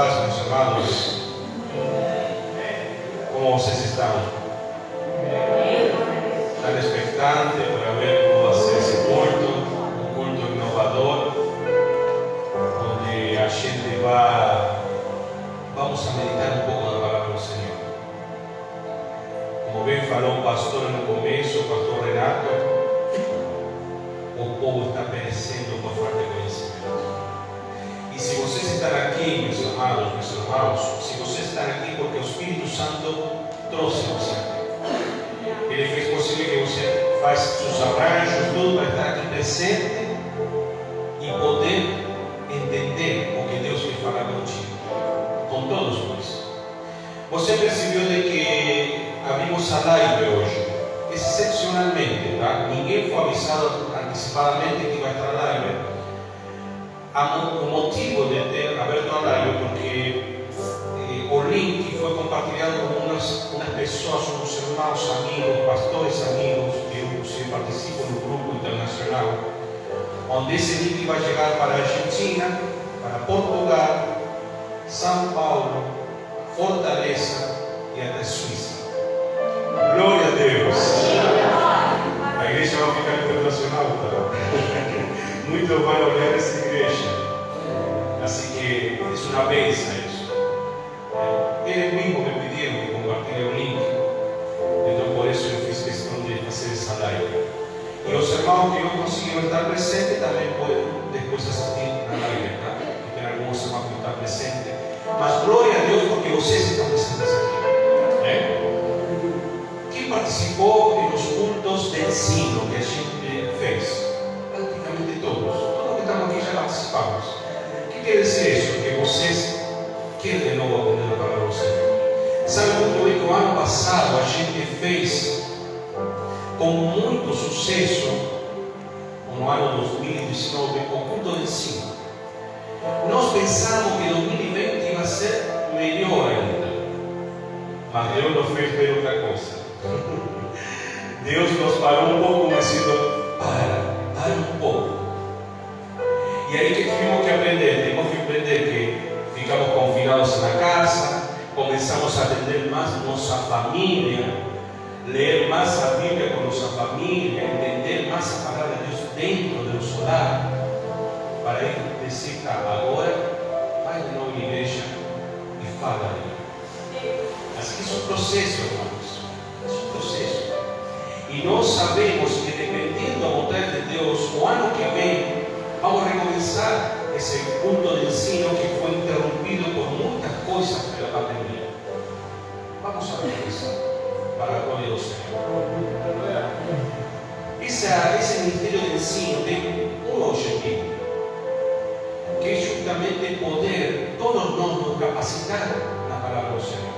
paz, meus amados. Como vocês estão? Estão expectantes para ver como vai ser esse culto, um culto inovador, onde a gente vamos a meditar um pouco na palavra do Senhor. Como bem falou o pastor no começo, o pastor Renato, o povo está perecendo por falta de conhecimento. E se vocês estão aqui, meus amados, meus irmãos, se vocês estão aqui porque o Espírito Santo trouxe você aqui. Ele fez possível que você faça seus arranjos, tudo para estar aqui presente e poder entender o que Deus quer falar contigo, com todos nós. Você percebeu de que abrimos a live hoje, excepcionalmente, tá? Ninguém foi avisado antecipadamente que vai estar a live. O motivo de ter aberto a live porque o link foi compartilhado com umas pessoas, uns irmãos amigos, pastores amigos, que eu inclusive participo no grupo internacional, onde esse link vai chegar para a Argentina, para Portugal, São Paulo, Fortaleza e até Suíça. Glória a Deus! A igreja vai ficar internacional, tá? Muitos vão olhar essa igreja. Assim que é uma bênção isso. Eles mesmos me pediram que compartilhe o link. Então por isso eu fiz questão de fazer essa live. E os irmãos que não conseguiram estar presentes também podem depois assistir na live, tá? Porque tem alguns irmãos que não estão presentes. Mas glória a Deus porque vocês estão presentes aqui. Quem participou nos cultos de ensino que a gente fez? Praticamente todos. Todos que estamos aqui já participamos. O que quer dizer isso? Que vocês querem de novo aprender a palavra do Senhor. Sabe muito bem que o ano passado a gente fez com muito sucesso, no ano 2019, o culto de ensino. Nós pensamos que 2020 ia ser melhor ainda. Mas Deus nos fez ver outra coisa. Deus nos parou um pouco, mas dizendo, para um pouco. E aí que tivemos que aprender? Temos que aprender que ficamos confinados na casa, começamos a atender mais nossa família, ler mais a Bíblia com nossa família, entender mais a palavra de Deus dentro do nosso lar, para aí dizer, agora vai de novo à igreja e fala. Assim que isso é um processo, irmãos. É um processo. E nós sabemos que dependendo da vontade de Deus, o ano que vem, vamos recomeçar esse culto de ensino que foi interrompido por muitas coisas pela pandemia. Vamos a recomeçar para a glória do Senhor. Esse ministério de ensino tem um objetivo, que é justamente poder todos nós nos capacitar na palavra do Senhor.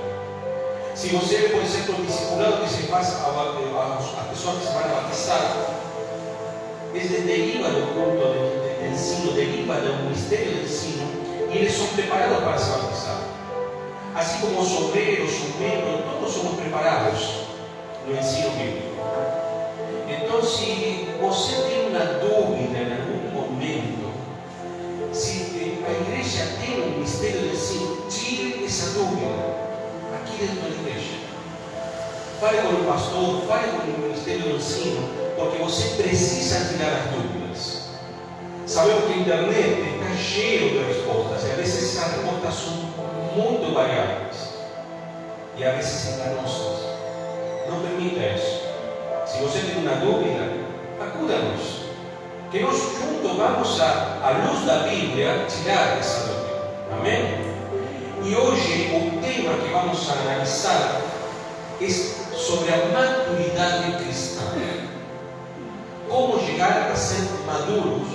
Se você, por exemplo, o discipulado que se faz a pessoa que se vai batizar, deriva do culto de ensino, deriva do ministério de ensino, e eles são preparados para se batizar. Assim como os obreiros, os membros, todos somos preparados no ensino bíblico. Então, se você tem uma dúvida em algum momento, se a igreja tem um ministério de ensino, tire essa dúvida aqui dentro da igreja. Fale com o pastor, fale com o ministério do ensino, porque você precisa tirar as dúvidas. Sabemos que a internet está cheio de respostas, e às vezes essas respostas são muito variáveis, e às vezes enganosas. Não permita isso. Se você tem uma dúvida, acuda-nos, que nós juntos vamos à luz da Bíblia tirar essa dúvida. Amém? E hoje o tema que vamos analisar é sobre a maturidade cristã. Como chegar a ser maduros,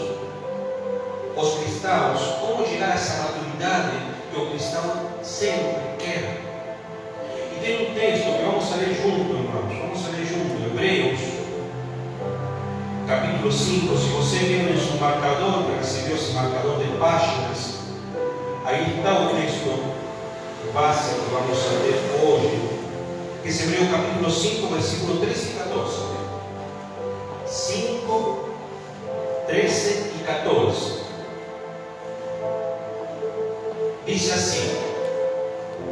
os cristãos, como chegar a essa maturidade que o cristão sempre quer. E tem um texto que vamos ler junto, irmãos, vamos ler junto, Hebreus, capítulo 5. Se você viu em seu marcador, para receber esse marcador de páginas, aí está o texto base que vamos ler hoje, que é Hebreus capítulo 5, versículo 13 e 14. 5, 13 e 14. Diz dice así: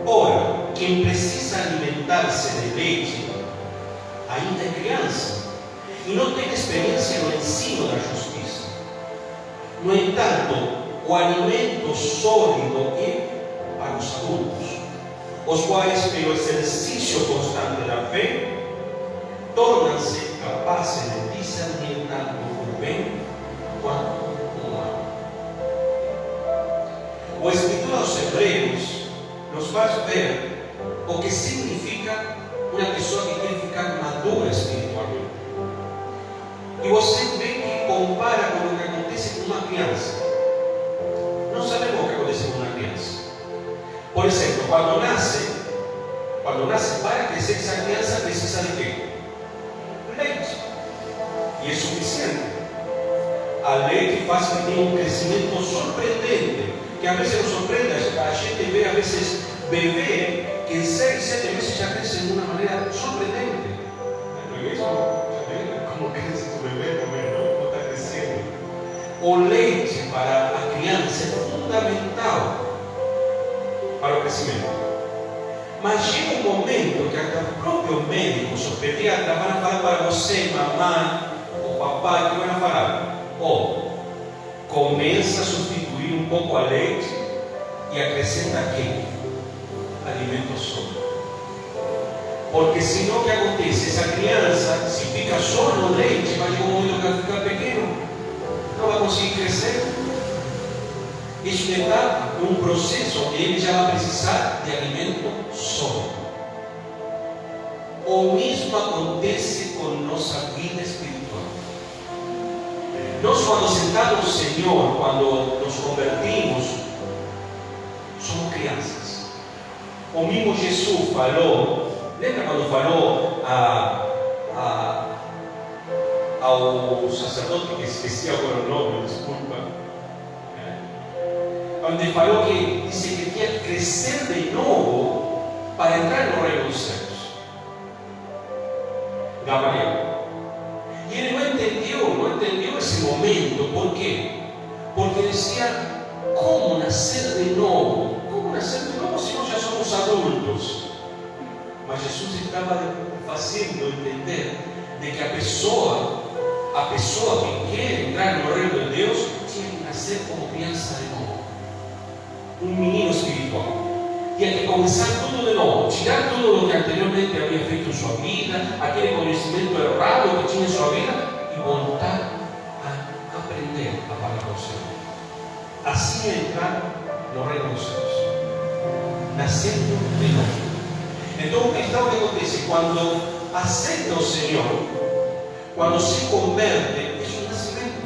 ora, quem precisa alimentar-se de leite ainda é criança e não tem experiência no ensino da justiça. No entanto, o alimento sólido é para os adultos, os quais, pelo exercício constante da fé, tornam-se capazes de discernir tanto o bem quanto o mal. O Escritura aos Hebreus nos faz ver o que significa uma pessoa que quer ficar madura espiritualmente. E você vê que compara com o que acontece com uma criança. Não sabemos o que acontece com uma criança. Por exemplo, quando nasce, para crescer, essa criança precisa de quê? Leite. E é suficiente. A leite faz que tenha um crescimento surpreendente, que a vezes nos surpreende. A gente vê, a vezes, bebê que em 6, 7 meses já cresce de uma maneira surpreendente. Como cresce o bebê também, não está crescendo. O leite para a criança é fundamental para o crescimento. Mas chega um momento que até o próprio médico, o pediatra, vai falar para você, mamãe ou papai, que vai falar: começa a substituir um pouco a leite e acrescenta aqui alimento sólido. Porque senão o que acontece? Essa criança, se fica só no leite, vai chegar um momento que vai ficar pequeno, não vai conseguir crescer. Isso está num processo onde ele já vai precisar de alimento sólido. O mesmo acontece com nossa vida espiritual. Nós, quando sentamos no Senhor, quando nos convertimos, somos crianças. O mesmo Jesus falou, lembra quando falou ao sacerdote, que esqueci agora o nome, desculpa, onde falou que disse que tinha que crescer de novo para entrar no reino dos céus? Gamaliel. E ele não entendeu esse momento. Por quê? Porque dizia: como nascer de novo? Como nascer de novo se nós já somos adultos? Mas Jesus estava fazendo entender de que a pessoa que quer entrar no reino de Deus tinha que nascer como criança de novo. Um menino espiritual. Tinha que começar tudo de novo, tirar tudo o que anteriormente havia feito em sua vida, aquele conhecimento errado que tinha em sua vida, e voltar a aprender a palavra do Senhor. Assim entrar no reino dos céus, nascendo de novo. Então o cristão, que acontece? Quando aceita o Senhor, quando se converte, é um nascimento.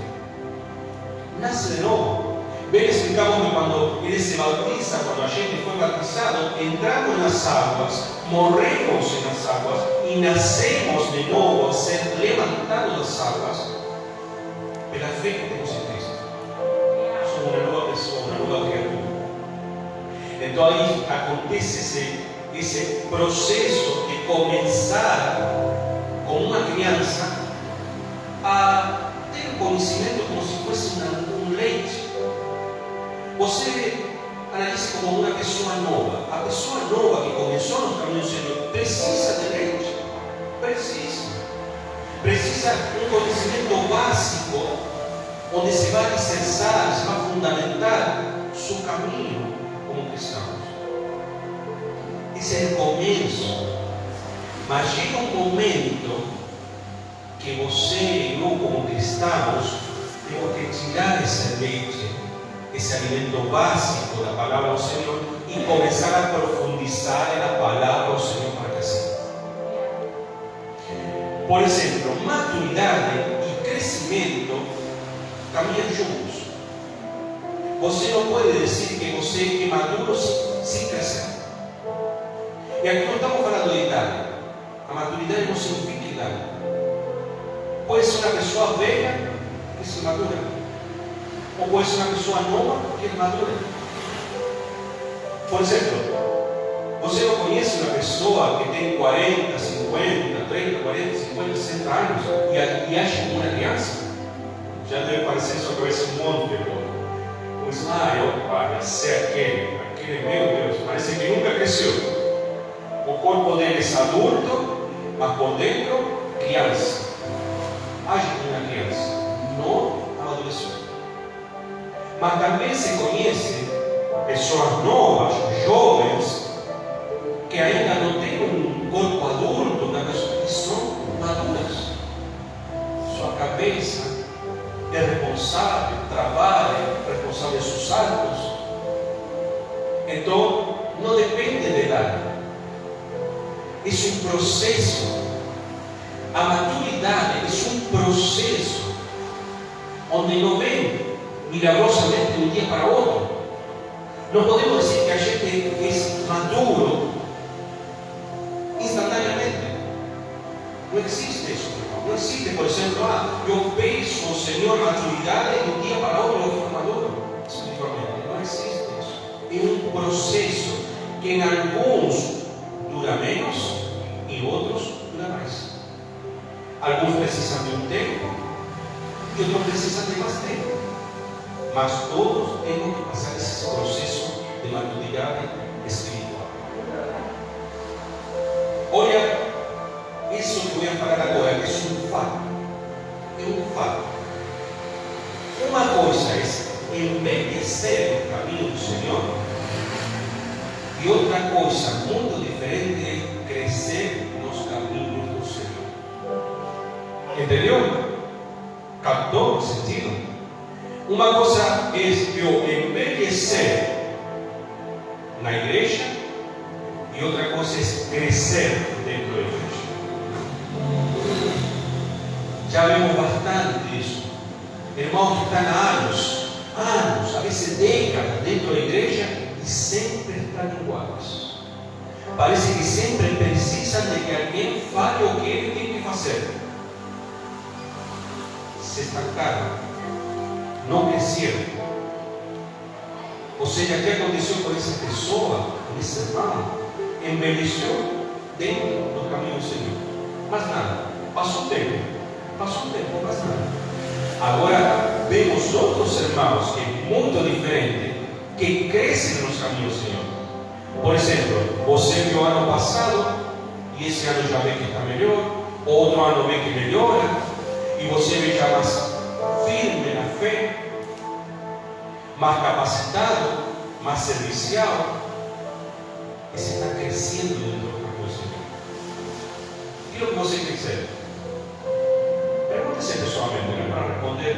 Nasce de novo. Bem, explicamos que quando ele se bautiza, quando a gente foi batizado, entramos nas águas, morremos nas águas e nascemos de novo, a ser levantados das águas pela fé que temos em Cristo. Somos uma nova pessoa, uma nova criatura. Então aí acontece esse processo de começar com uma criança a ter conhecimento como se fosse um leite. Você analisa como uma pessoa nova. A pessoa nova que começou no caminho do Senhor precisa de leite. Precisa um conhecimento básico, onde se vai alicerçar, se vai fundamentar o seu caminho como cristãos. Esse é o começo. Mas chega um momento que você e eu, como cristãos, temos que tirar esse leite, esse alimento básico da palavra do Senhor, e começar a profundizar na palavra do Senhor para crescer. Por exemplo, maturidade e crescimento caminham juntos. Você não pode dizer que você é maduro sem crescer. E aqui não estamos falando de idade. A maturidade não significa idade. Pode ser uma pessoa velha que se madura, ou pode ser uma pessoa nova que é madura. Por exemplo, você não conhece uma pessoa que tem 40, 50, 30, 40, 50, 60 anos e acha que é uma criança? Já deve parecer só conhece um monte de coisa. Pois eu vai ser aquele que, meu Deus, parece que nunca cresceu. O corpo dele é adulto, mas por dentro, criança. Age como uma criança, não amadureceu. Mas também se conhece pessoas novas, jovens, que ainda não têm um corpo adulto, que são maduras. Sua cabeça é responsável, trabalha, responsável de seus atos. Então, não depende da idade. Isso é um processo. A maturidade é um processo onde não vem milagrosamente de um dia para outro. Não podemos dizer que a gente é maduro instantaneamente. Não existe isso, irmão. Não existe, por exemplo, eu peço ao Senhor maturidade e de um dia para outro eu fico maduro espiritualmente. Não existe isso. É um processo que em alguns dura menos e em outros dura mais. Alguns precisam de um tempo e outros precisam de mais tempo. Mas todos temos que passar esse processo de maturidade espiritual. Olha, isso que eu vou falar agora é um fato. É um fato. Uma coisa é envelhecer no caminho do Senhor, e outra coisa muito diferente é crescer nos caminhos do Senhor. Entendeu? Captou o sentido? Uma coisa é eu envelhecer na igreja e outra coisa é crescer dentro da igreja. Já vemos bastante disso. Irmãos que estão há anos, a vezes décadas dentro da igreja e sempre estão iguais. Parece que sempre precisam de que alguém fale o que ele tem que fazer. Se estancaram. Não cresceram. Ou seja, o que aconteceu com essa pessoa, com esse irmão? Envelheceu dentro do caminho do Senhor. Mas nada. Passou o tempo, mas nada. Agora, vemos outros irmãos que é muito diferente, que crescem nos caminhos do Senhor. Por exemplo, você viu ano passado, e esse ano já vê que está melhor, outro ano vê que melhora, e você vê já mais firme na fé, mais capacitado, mais servicial, e você está crescendo dentro do caminho do Senhor. E o que você quer ser? Pergunte-se pessoalmente para responder.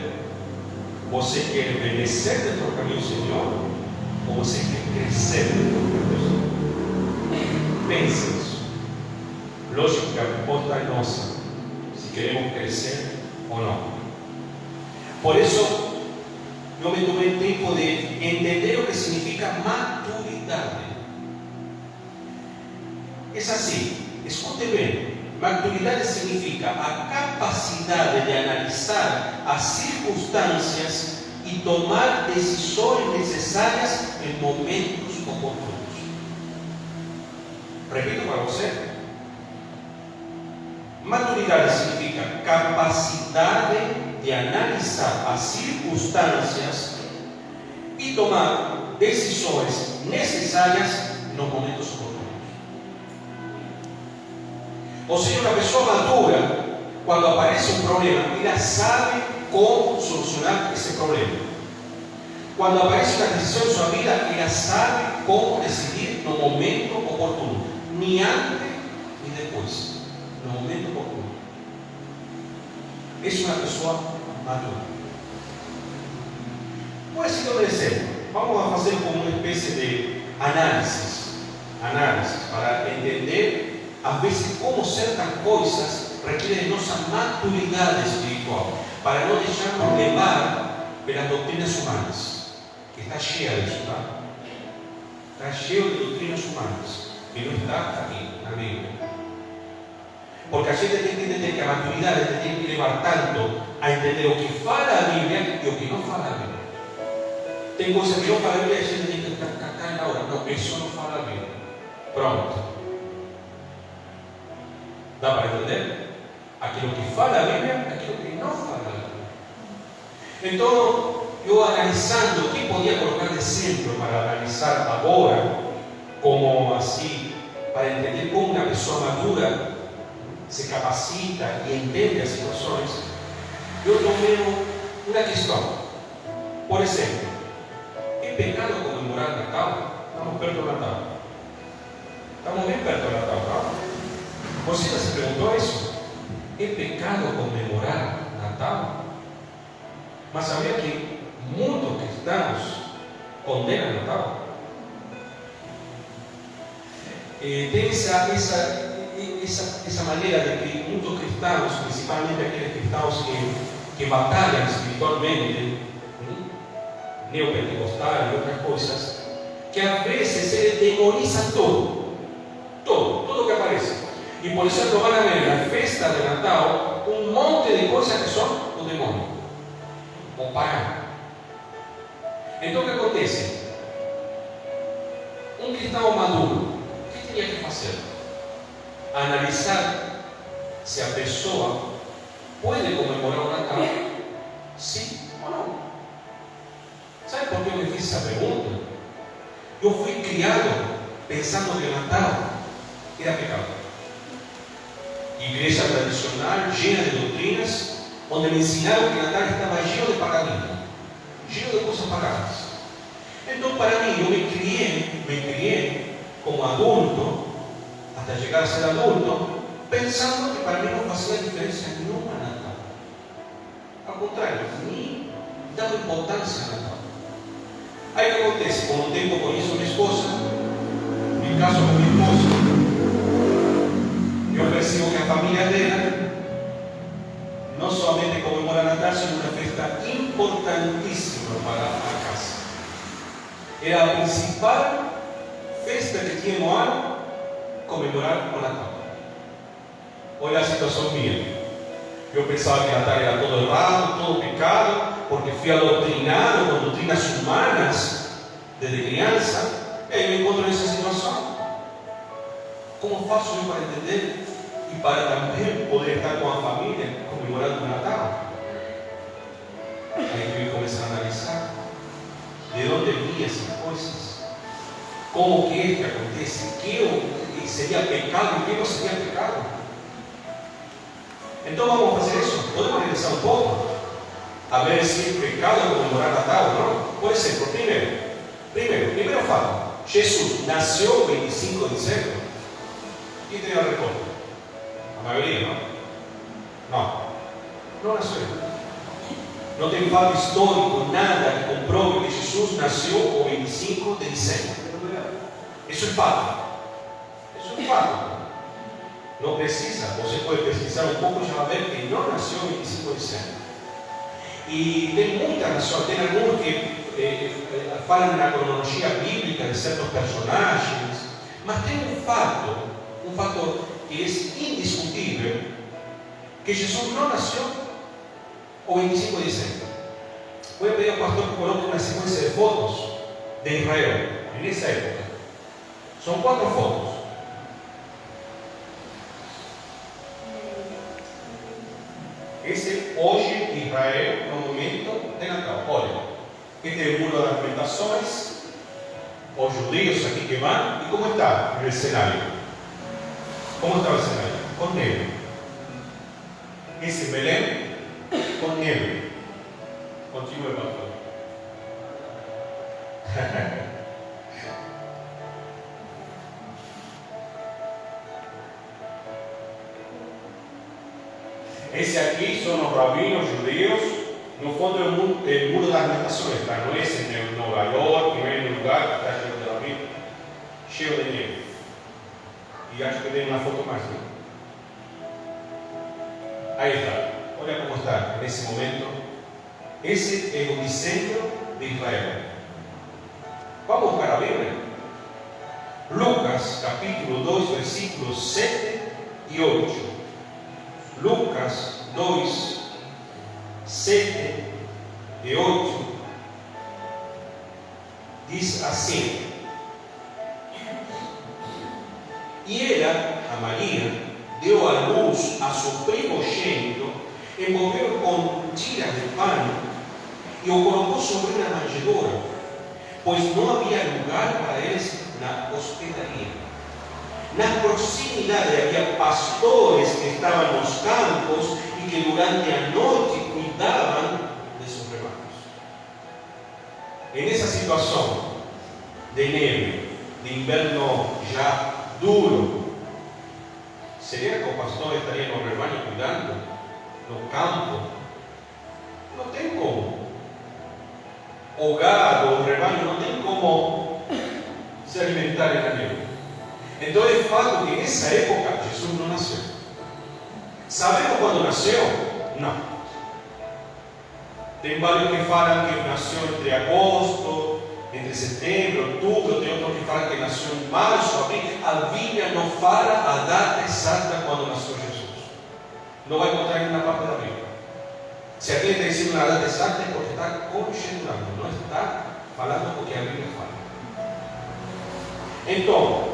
Você quer envelhecer dentro do caminho do Senhor? Ou você quer crescer dentro do caminho do Senhor? Pense nisso. Lógico que a resposta é nossa, se queremos crescer ou não. Por isso, eu me tomei tempo de entender o que significa maturidade. É assim, escute bem. Maturidade significa a capacidade de analisar as circunstâncias e tomar decisões necessárias em momentos oportunos. Repito para você. Maturidade significa capacidade de analisar as circunstâncias e tomar decisões necessárias nos momentos oportunos. Ou seja, uma pessoa madura, quando aparece um problema, ela sabe como solucionar esse problema. Quando aparece uma decisão em sua vida, ela sabe como decidir no momento oportuno, nem antes nem depois, no momento oportuno. Essa é uma pessoa madura. Pode ser um exemplo. Vamos fazer como uma espécie de análise para entender às vezes como certas coisas requerem nossa maturidade espiritual, para não deixarmos levar pelas doutrinas humanas, que está cheia disso, tá? Está cheio de doutrinas humanas, que não está aqui na Bíblia. Porque a gente tem que entender que a maturidade tem que levar tanto a entender o que fala a Bíblia e o que não fala a Bíblia. Tem coisas que não fala a Bíblia e a gente tem que cair na hora. Não, isso não fala a Bíblia. Pronto. Dá para entender? Aquilo que fala a Bíblia, aquilo que não fala a Bíblia. Então, eu analisando o que podia colocar de centro para analisar agora, como assim, para entender como uma pessoa madura se capacita e entende as situações, eu tomei uma questão. Por exemplo, é pecado comemorar Natal? Estamos perto do Natal. Estamos bem perto do Natal, não? Você já se perguntou isso? É pecado comemorar Natal? Mas sabia que muitos cristãos condenam Natal? Tem essa maneira de que muitos cristãos, principalmente aqueles cristãos que batalham espiritualmente, neopentecostais e outras coisas, que às vezes eles demonizam tudo que aparece. E por isso van a ver na festa de Natal um monte de coisas que são o demônio, o pagano. Então o que acontece? Um cristão maduro, o que teria que fazer? Analisar se a pessoa pode comemorar o Natal, sim ou não. Sabe por que eu me fiz essa pergunta? Eu fui criado pensando que o Natal era pecado. Igreja tradicional, cheia de doutrinas, onde me ensinaram que o Natal estava cheio de paganismo, cheio de coisas paganas. Então, para mim, eu me criei como adulto, até chegar a ser adulto, pensando que para mim não fazia diferença nenhuma Natal. Ao contrário, nem dava importância a Natal. Aí o que acontece? Com o tempo conheço minha esposa, me caso com minha esposa, eu percebo que a família dela não somente comemora Natal, mas uma festa importantíssima para a casa. Era a principal festa que tinha no ano, comemorar o Natal. Olha a situação minha. Eu pensava que Natal era todo errado, todo pecado, porque fui adoctrinado com doutrinas humanas desde criança, e aí me encontro nessa situação. Como faço eu para entender e para também poder estar com a família comemorando o Natal? Aí eu comecei a analisar de onde vinham essas coisas, como que é que acontece, que seria pecado e que não seria pecado. Então vamos fazer isso? Podemos analisar um pouco? A ver se é pecado comemorar Natal ou não? Por exemplo, primeiro fato: Jesus nasceu 25 de dezembro. Quem tem a resposta? A maioria, não? Não nasceu. Não tem fato histórico, nada que comprove que Jesus nasceu o 25 de dezembro. Isso é fato. Não precisa, você pode pesquisar um pouco e já vai ver que não nasceu o 25 de dezembro. E tem muitas nações, tem alguns que falam na cronologia bíblica de certos personagens, mas tem um fato que é indiscutível, que Jesus não nasceu o 25 de dezembro. Vou pedir ao pastor que coloque uma sequência de fotos de Israel, nessa época. São 4 fotos. Esse hoje Israel no momento de Natal. Olha, este é o muro das lamentações, os judeus aqui que vão, e como está o cenário? Como está o cenário? Com neve. Esse Belém com neve. Continue, pastor. Esse aqui são os rabinos judeus, no fundo é o muro das lamentações, tá? Não é esse em Nova York, não é no lugar que está cheio de rabino, cheio de neve. E acho que tem uma foto mais, né? Aí está, olha como está nesse momento. Esse é o desenho de Israel. Vamos buscar a Bíblia? Lucas capítulo 2, versículos 7 e 8. Lucas 2, 7 e 8 diz assim: E ela, a Maria, deu à luz a seu primogênito, envolveu com tiras de pano e o colocou sobre uma manjedoura, pois não havia lugar para eles na hospedaria. Na proximidade havia pastores que estavam nos campos e que durante a noite cuidavam de seus rebanhos. Nessa situação de neve, de inverno já duro, seria que o pastor estaria no rebanho cuidando, no campo? Não tem como. O gado, o rebanho, não tem como se alimentar na neve. Então é fato que nessa época Jesus não nasceu. Sabemos quando nasceu? Não. Tem vários que falam que nasceu entre agosto, entre setembro, outubro, tem outros que falam que nasceu em março, abril. A Bíblia não fala a data exata quando nasceu Jesus. Não vai encontrar em nenhuma parte da Bíblia. Se alguém está dizendo uma data exata é porque está conjecturando, não está falando o que a Bíblia fala. Então,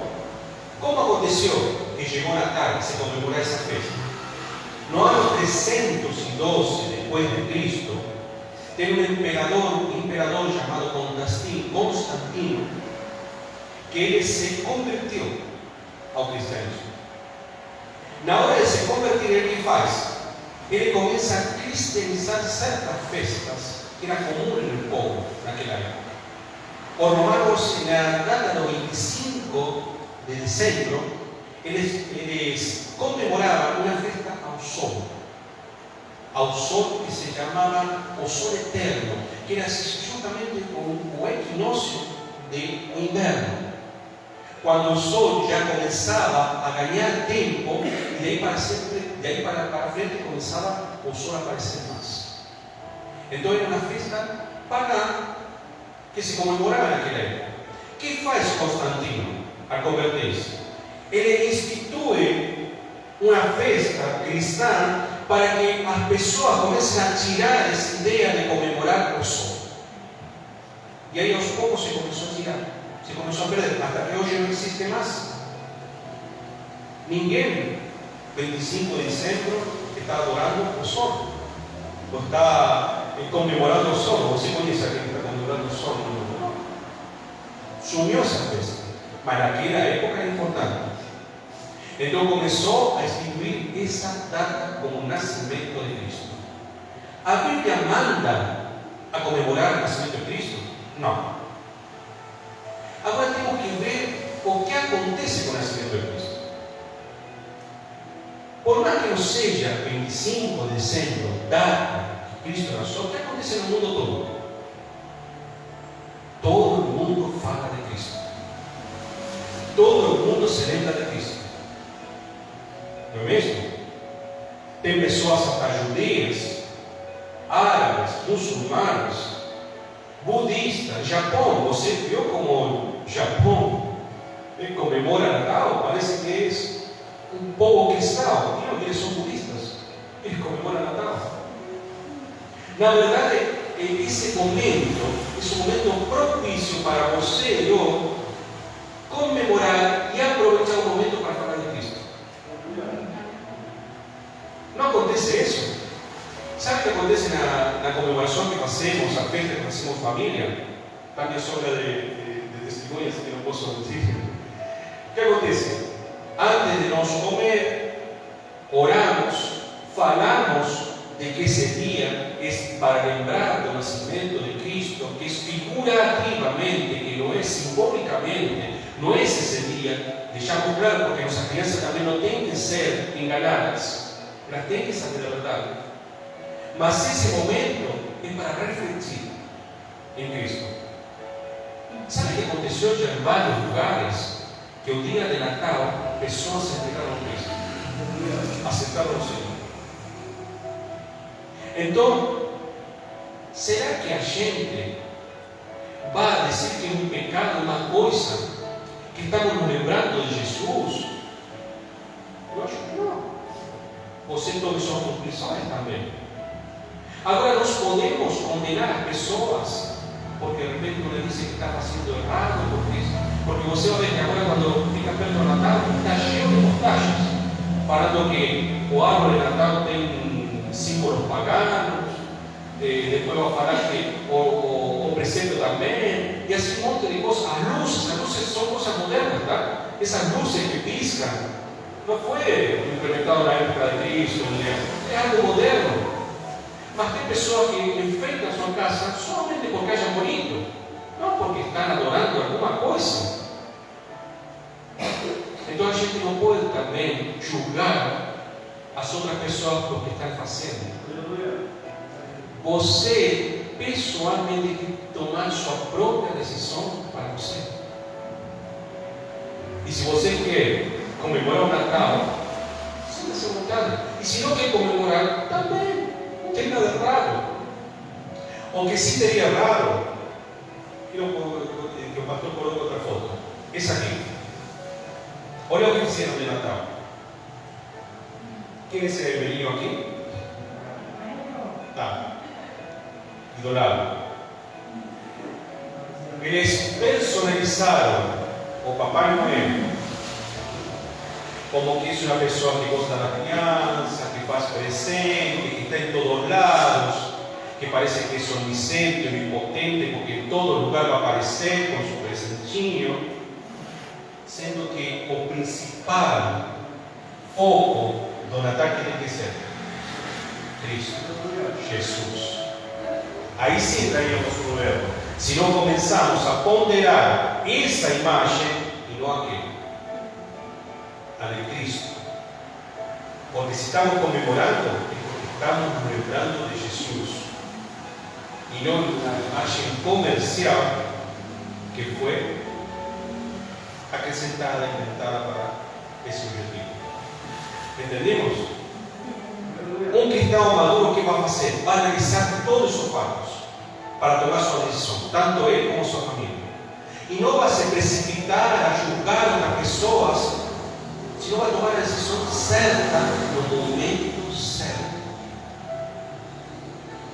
como aconteceu que chegou Natal, se comemorou essa festa? No ano 312 depois de Cristo, tem um imperador chamado Constantino, que ele se converteu ao cristianismo. Na hora de se converter, ele que faz? Ele começa a cristianizar certas festas que eram comuns no povo naquela época. Os romanos, na data do 25 de dezembro, eles comemoravam uma festa ao sol que se chamava o sol eterno, que era justamente o equinócio do inverno, quando o sol já começava a ganhar tempo, e daí para frente começava o sol a aparecer mais. Então era uma festa pagã que se comemorava naquela época. O que faz Constantino a converter-se? Ele institui uma festa cristã para que as pessoas comecem a tirar essa ideia de comemorar o sol. E aí aos poucos se começou a tirar, se começou a perder, até que hoje não existe mais. Ninguém, 25 de dezembro, está adorando o sol, ou está comemorando o sol. Você conhece alguém que está comemorando o sol? Não. Sumiu essa festa, mas naquela época era importante. Então começou a instituir essa data como o nascimento de Cristo. A Bíblia manda a comemorar o nascimento de Cristo? Não. Agora temos que ver o que acontece com o nascimento de Cristo. Por mais que não seja 25 de dezembro, data que Cristo nasceu, o que acontece no mundo todo? Todo mundo fala de Cristo. Todo mundo se lembra de Cristo. Não é mesmo? Tem pessoas até judias, árabes, muçulmanos, budistas, Japão. Você viu como o Japão comemora Natal? Parece que é um povo cristão. Não, eles são budistas. Eles comemoram Natal. Na verdade, esse momento é um momento propício para você e eu comemorar e aproveitar o momento para falar de Cristo. Não acontece isso? Sabe o que acontece na comemoração que fazemos, a festa que fazemos família? Está minha sogra de testemunhas que não posso dizer. O que acontece? Antes de nós comer, oramos, falamos de que esse dia é para lembrar do nascimento de Cristo, que é figurativamente, que não é simbolicamente, não é esse dia. Deixamos claro, porque nossas crianças também não têm que ser enganadas. Elas têm que saber a verdade. Mas esse momento é para refletir em Cristo. Sabe o que aconteceu já em vários lugares? Que o dia de Natal, pessoas se entregaram a Cristo, aceitaram o Senhor. Então, será que a gente vai dizer que é um pecado, uma coisa que estamos nos lembrando de Jesus? Eu acho que não. Você tome suas conclusões também. Agora, nós podemos condenar as pessoas porque de repente não lhe dizem que está fazendo errado, porque você vai ver que agora, quando fica perto do Natal, está cheio de postagens falando que o árvore de Natal tem símbolos paganos, depois vai falar que o presépio também, e assim um monte de coisas. As luzes são coisas modernas, tá? Essas luzes que piscam, não foi implementado na época de Cristo, é algo moderno. Mas tem pessoas que enfeitam a sua casa somente porque acham bonito, não porque estão adorando alguma coisa. Então a gente não pode também julgar as outras pessoas pelo que estão fazendo. Você pessoalmente tem que tomar sua própria decisão para você. E se você quer comemorar o Natal, sinta-se à vontade. E se não quer comemorar, também não tem nada errado. O que sim teria raro, que o pastor colocou outra foto. Essa aqui. Olha o que fizeram de Natal. Quem é esse velhinho aqui? Tá. Idolado. Eles personalizaram o Papai Noel como que é uma pessoa que gosta da criança, que faz presente, que está em todos os lados, que parece que é onisciente, onipotente, porque em todo lugar vai aparecer com seu presentinho, sendo que o principal foco do Natal tem que ser Cristo, Jesus. Aí sim entraríamos no problema. Se não começarmos a ponderar essa imagem e não aquele, a de Cristo. Porque se estamos comemorando, é porque estamos lembrando de Jesus. E não uma imagem comercial que foi acrescentada e inventada para esse objetivo. Entendemos? Um cristão maduro, o que vai fazer? Vai analisar todos os fatos para tomar sua decisão, tanto ele como sua família. E não vai se precipitar a julgar outras pessoas, senão vai tomar a decisão certa no momento certo.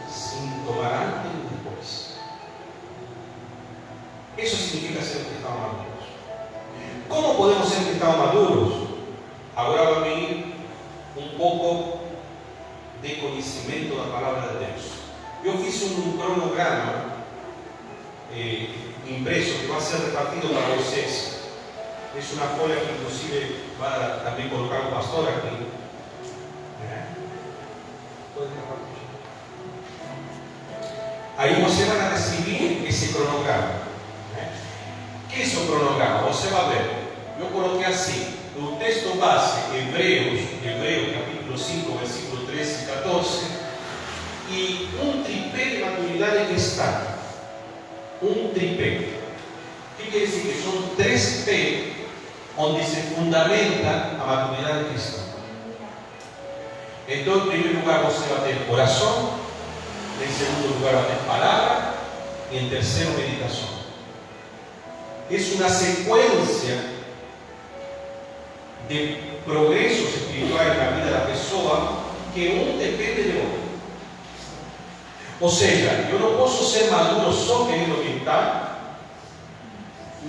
Sem tomar antes e depois. Isso significa ser cristãos maduros. Como podemos ser cristãos maduros? Agora vai vir um pouco de conhecimento da palavra de Deus. Eu fiz um cronograma impresso que vai ser repartido para vocês. É uma folha que inclusive vai também colocar o pastor aqui. Aí você vai receber esse cronograma. O que é esse cronograma? Você vai ver. Eu coloquei assim, no texto base, Hebreus capítulo 5, versículo 13 e 14, e um tripé de maturidade cristã. Um tripé. O que quer dizer? Que são 3 P onde se fundamenta a maturidade cristã. Então, em primeiro lugar, você vai ter oração, em segundo lugar, vai ter palavra, e em terceiro, meditação. É uma sequência de progressos espirituais na vida da pessoa que um depende do outro. Ou seja, eu não posso ser maduro só querendo meditar,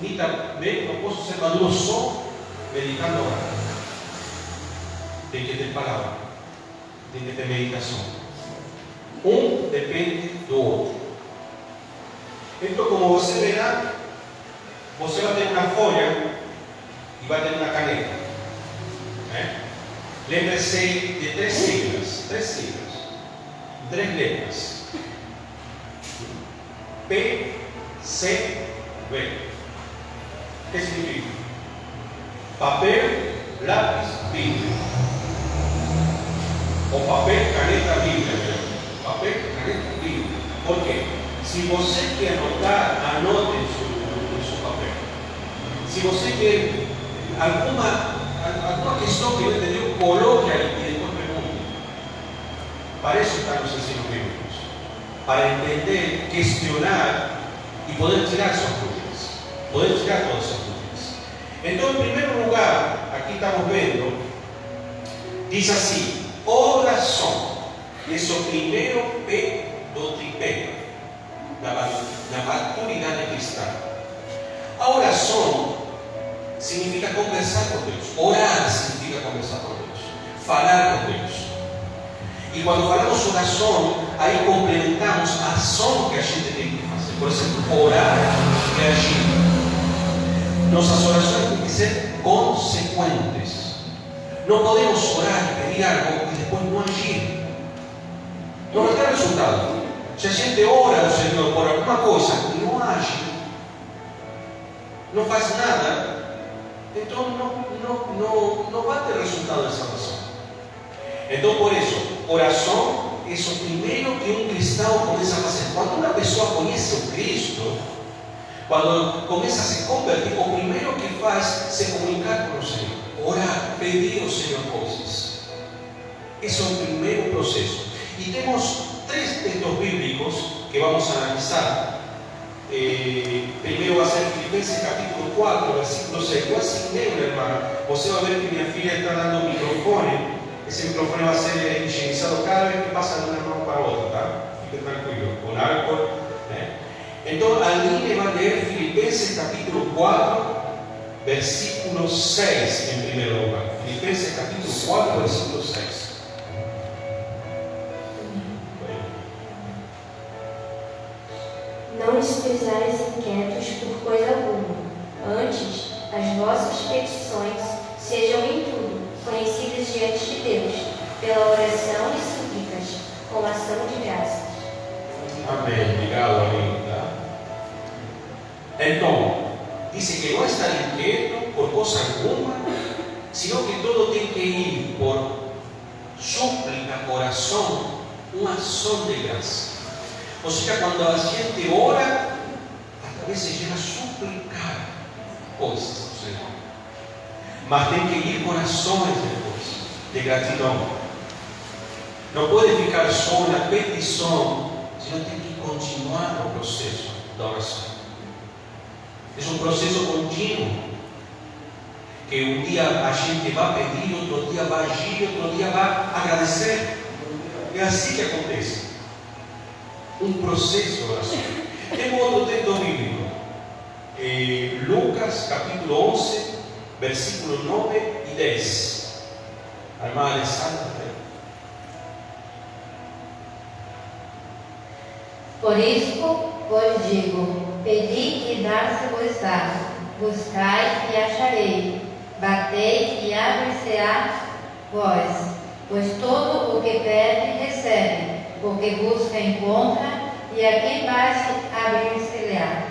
nem também não posso ser maduro só meditando agora. Tem que ter palavra, tem que ter meditação. Um depende do outro. Então, como você verá, você vai ter uma folha e vai ter uma caneta. Lembre-se de 3 siglas, 3 letras. P, C, V. O que significa? Papel, lápis, Bíblia. O papel, caneta, Bíblia. Papel, caneta, Bíblia. Por quê? Se você quer anotar, anote no seu papel. Se você quer alguma questão que eu entendeu, coloque aí e depois pergunte. Para isso estão os ensinos bíblicos. Para entender, questionar e poder tirar suas dúvidas. Poder tirar todas as dúvidas. Então, em primeiro lugar, aqui estamos vendo, diz assim, oração. Esse é o primeiro P do tripé da maturidade cristã. A oração significa conversar com Deus. Orar significa conversar com Deus. Falar com Deus. E quando falamos oração, aí complementamos a ação que a gente tem que fazer. Por exemplo, orar e agir. Nossas orações têm que ser consequentes. Não podemos orar e pedir algo e depois não agir. Não vai ter resultado. Se a gente ora ao Senhor por alguma coisa e não age, não faz nada, então não vai ter resultado dessa oração. Então, por isso, oração é o primeiro que um cristão começa a fazer. Quando uma pessoa conhece o Cristo, quando começa a se converter, o primeiro que faz é se comunicar com o Senhor, orar, pedir ao Senhor coisas. Esse é o primeiro processo. E temos 3 textos bíblicos que vamos analisar. Primeiro vai ser Filipenses capítulo 4, versículo 6. Eu assim lembro, irmã. Você vai ver que minha filha está dando o microfone. Esse microfone vai ser higienizado cada vez que passa de uma mão para a outra, tá? Fique tranquilo, com álcool, né? Então, ali vai ler Filipenses capítulo 4, versículo 6, em primeiro lugar. Filipenses capítulo 4, versículo 6. Não estejais inquietos por coisa alguma. Antes, as vossas petições sejam em tudo conhecidas diante de Deus, pela oração e súplicas, com ação de graças. Amém. Obrigado, amigo. Tá? Então, diz que não estar inquieto por coisa alguma, sino que todo tem que ir por súplica, oração, uma ação de graça. Ou seja, quando a gente ora, a cabeça chega a suplicar coisas ao Senhor. Mas tem que ir com ações depois, de gratidão. Não pode ficar só na petição, senão tem que continuar o processo da oração. É um processo contínuo, que um dia a gente vai pedir, outro dia vai agir, outro dia vai agradecer. É assim que acontece. Um processo de oração. Tem outro texto bíblico, Lucas capítulo 11, versículos 9 e 10. A irmã Alessandra. Por isso vos digo: pedi e dar-se-vos dado, buscai e acharei, batei e abre-se-á vós. Pois todo o que pede, recebe, porque busca, encontra, e a quem bate, abre-se-lhe-á.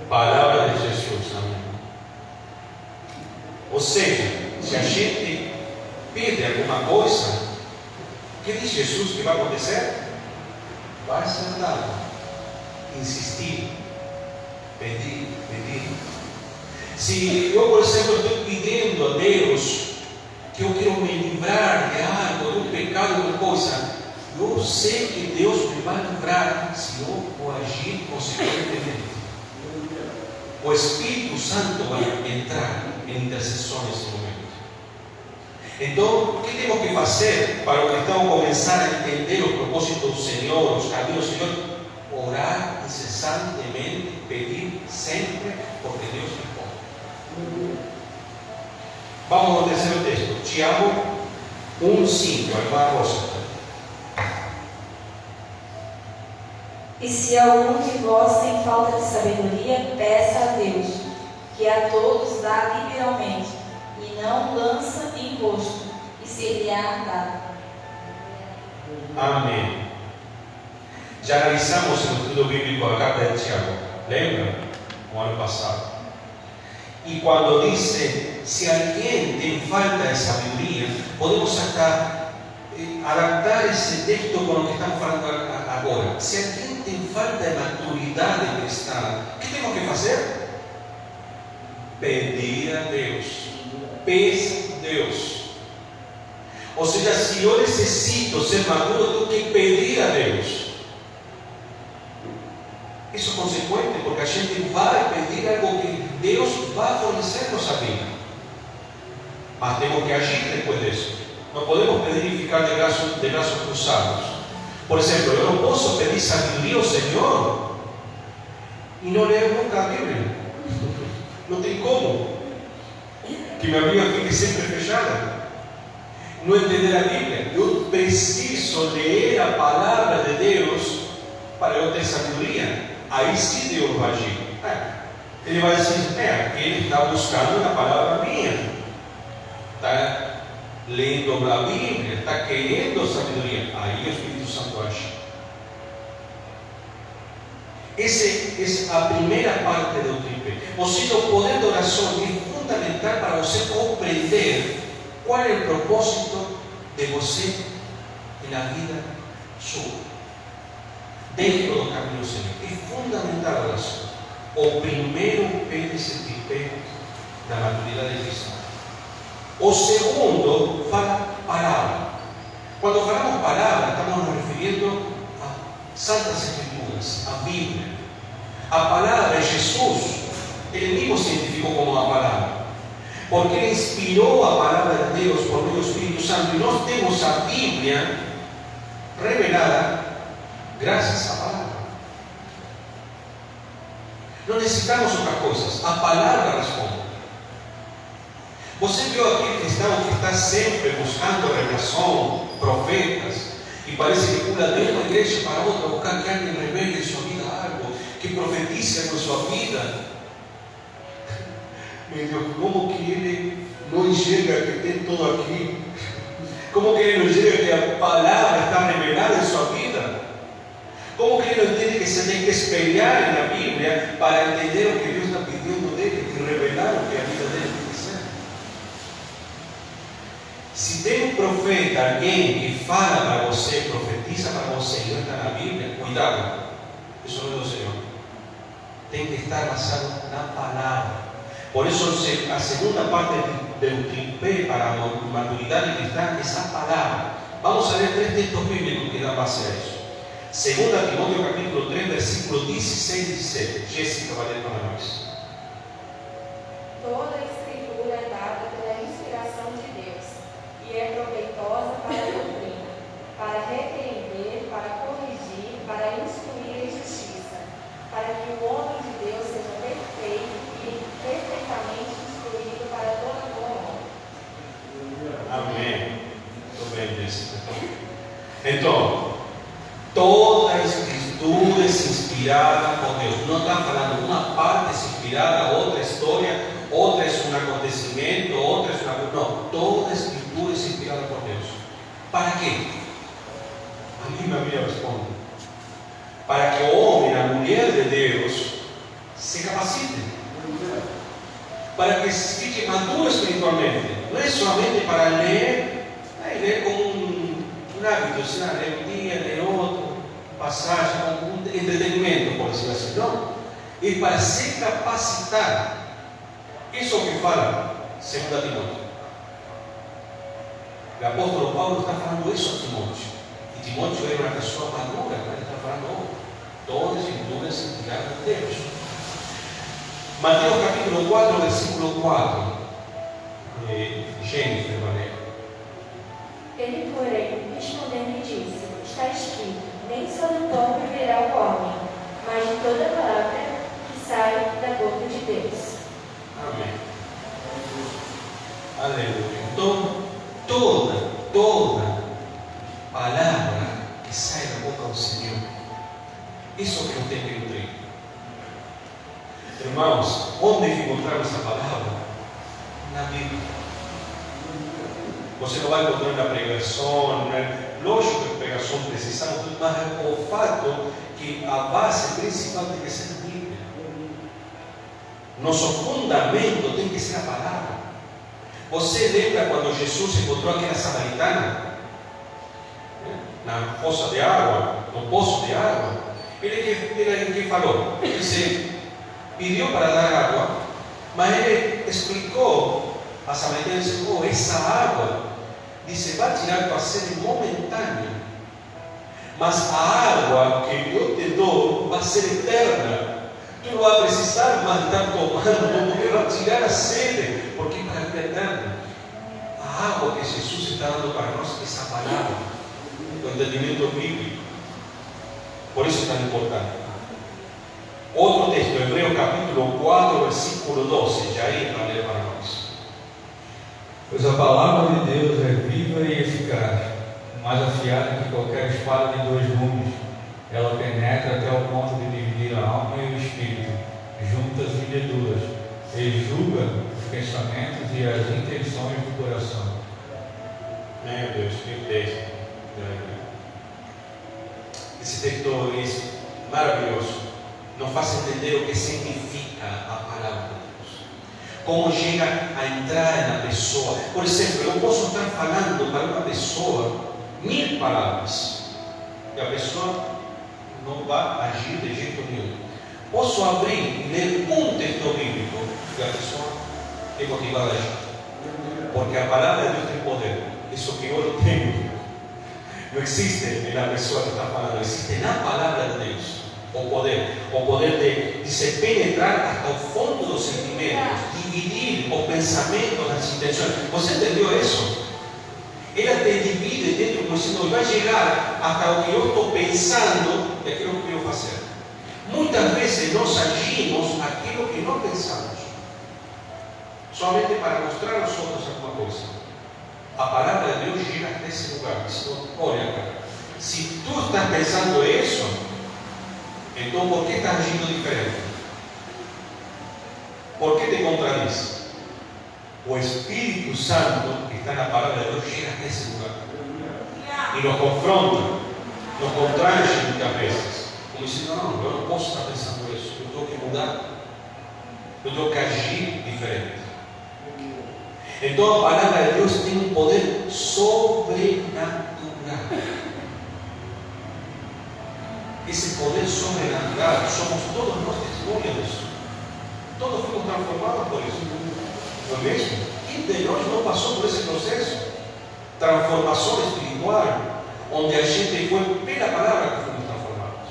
Palavra de Jesus, amém. Ou seja, se a gente pede alguma coisa, o que diz Jesus que vai acontecer? Vai ser dado. Insistir, pedir, pedir. Se eu, por exemplo, estou pedindo a Deus que eu quero me livrar de algo, de um pecado, de uma coisa, eu sei que Deus me vai livrar se eu vou agir consequentemente. O Espírito Santo vai entrar em intercessão nesse momento. Então, o que temos que fazer para o cristão começar a entender o propósito do Senhor, os caminhos do Senhor? Orar incessantemente, pedir sempre, porque Deus responde. Vamos ao terceiro texto, Tiago 1:5, a irmã Rosa. E se algum de vós tem falta de sabedoria, peça a Deus, que a todos dá liberalmente, e não lança em rosto, e ser-lhe-á dado. Amém. Já analisamos no estudo bíblico a carta de Tiago, lembra? O ano passado. E quando diz, se alguém tem falta de sabedoria, podemos até adaptar esse texto com o que estamos falando agora. Se alguém tem falta de maturidade cristã, o que temos que fazer? Pedir a Deus. Peça a Deus. Ou seja, se eu necessito ser maduro, eu tenho que pedir a Deus. Isso é consequente, porque a gente vai pedir algo que Deus vai fornecer nossa vida. Mas temos que agir depois disso. Não podemos pedir e ficar de braços cruzados. Por exemplo, eu não posso pedir sabedoria ao Senhor e não ler nunca a Bíblia. Não tem como. Que minha Bíblia fique sempre fechada. no entender a Bíblia. Eu preciso ler a palavra de Deus para eu ter sabedoria. Aí sim Deus vai agir. Ele vai dizer, ele está buscando na palavra minha. Está lendo a Bíblia, está querendo sabedoria. Aí o Espírito Santo age. Essa é a primeira parte do tripé. Ou seja, o poder da oração é fundamental para você compreender qual é o propósito de você na vida sua, dentro do caminho do Senhor. É fundamental a oração. O primeiro pé desse tripé da maturidade cristã. O segundo fala palavra. Quando falamos palavra, estamos nos referindo a Santas Escrituras, a Bíblia. A palavra é Jesus. Ele mesmo se identificou como a palavra, porque ele inspirou a palavra de Deus por meio do Espírito Santo. E nós temos a Bíblia revelada graças à palavra. Não necessitamos outras coisas. A palavra responde. Você viu aquele cristão que está sempre buscando revelação, profetas, e parece que pula de uma igreja para outra, buscar que alguém revele em sua vida algo, que profetize na sua vida. Meu Deus, como que ele não enxerga que tem tudo aqui? Como que ele não enxerga que a palavra está revelada em sua vida? Como que ele não entende que se tem que espelhar na Bíblia para entender o que Deus está pedindo dele, que revelar o que a vida dele tem que ser? Se tem um profeta, alguém que fala para você, profetiza para você e não está na Bíblia, cuidado, isso não é do Senhor. Tem que estar basado na palavra. Por isso, a segunda parte do tripé para a maturidade cristã é a palavra. Vamos a ler 3 textos bíblicos que dão base a isso. 2 Timóteo capítulo 3, versículo 16 e 17. Jéssica vai ler para nós. Toda a Escritura é dada pela inspiração de Deus e é proveitosa para a doutrina, para repreender, para corrigir, para instruir em justiça, para que o homem de Deus seja perfeito e perfeitamente instruído para toda boa obra. Amém. Muito bem, Jéssica. Então, toda a Escritura é inspirada por Deus. Não está falando uma parte é inspirada, outra história, outra é um acontecimento, outra é uma... Não, toda a Escritura é inspirada por Deus. Para quê? A Bíblia responde. Para que o homem, a mulher de Deus, se capacite. Para que fique maduro espiritualmente. Não é somente para ler, ler como um hábito, ler um dia, ler outro, passagem, um entretenimento, por dizer assim. Não. E para se capacitar. Isso é o que fala 2 Timóteo. O apóstolo Paulo está falando isso a Timóteo. E Timóteo era uma pessoa madura, ele está falando, todas as escrituras inspiradas de Deus. Mateus capítulo 4, versículo 4. Jennifer, Valéria. Ele, porém, respondendo, disse: Está escrito, nem só do pão viverá o homem, mas de toda palavra que sai da boca de Deus. Amém. Aleluia. Então, toda palavra que sai da boca do Senhor, isso é o que eu tenho que nutrir. Irmãos, onde encontramos essa palavra? Na Bíblia. Você não vai encontrar na pregação, lógico que a pregação precisamos, mas o fato que a base principal tem que ser a Bíblia. Nosso fundamento tem que ser a palavra. Você lembra quando Jesus encontrou aquela samaritana na fossa de água, no poço de água? Ele que falou? Ele pediu para dar água, mas ele explicou a samaritana, disse: essa água, disse, vai tirar tua sede momentânea, mas a água que eu te dou vai ser eterna. Tu não vai precisar mais estar tomando, porque vai tirar a sede, porque para a vida eterna. A água que Jesus está dando para nós é essa palavra, o entendimento bíblico. Por isso é tão importante. Outro texto, Hebreus capítulo 4, versículo 12, Jair vai ler para nós. Pois a palavra de Deus é viva e eficaz, mais afiada que qualquer espada de 2 gumes. Ela penetra até o ponto de dividir a alma e o espírito, juntas e medulas, e julga os pensamentos e as intenções do coração. Meu Deus, que texto. Esse texto é maravilhoso. Nos faz entender o que significa a palavra de Deus. Como chega a entrar na pessoa. Por exemplo, eu posso estar falando para uma pessoa 1000 palavras e a pessoa não vai agir de jeito nenhum. Posso abrir e ler um texto bíblico e a pessoa é motivada a agir. Porque a palavra de Deus tem poder. Isso que eu não tenho. Não existe na pessoa que está falando, existe na palavra de Deus. O poder de se penetrar até o fundo dos sentimentos, dividir os pensamentos, as intenções. Você entendeu isso? Ela te divide dentro como se não vai chegar até o que eu estou pensando e aquilo que eu vou fazer. Muitas vezes nós agimos aquilo que não pensamos, somente para mostrar aos outros alguma coisa. A palavra de Deus chega até esse lugar. Diz, olha, cara, se tu estás pensando isso, então por que estás agindo diferente? Por que te contradiz? O Espírito Santo que está na palavra de Deus chega até esse lugar e nos confronta, nos contradiz muitas vezes. Como se não, eu não posso estar pensando isso, eu tenho que mudar, eu tenho que agir diferente. Então a palavra de Deus tem um poder sobrenatural. Esse poder sobrenatural, somos todos nós testemunhas disso. Todos fomos transformados por isso. Não é mesmo? Quem de nós não passou por esse processo? Transformação espiritual, onde a gente foi pela palavra que fomos transformados.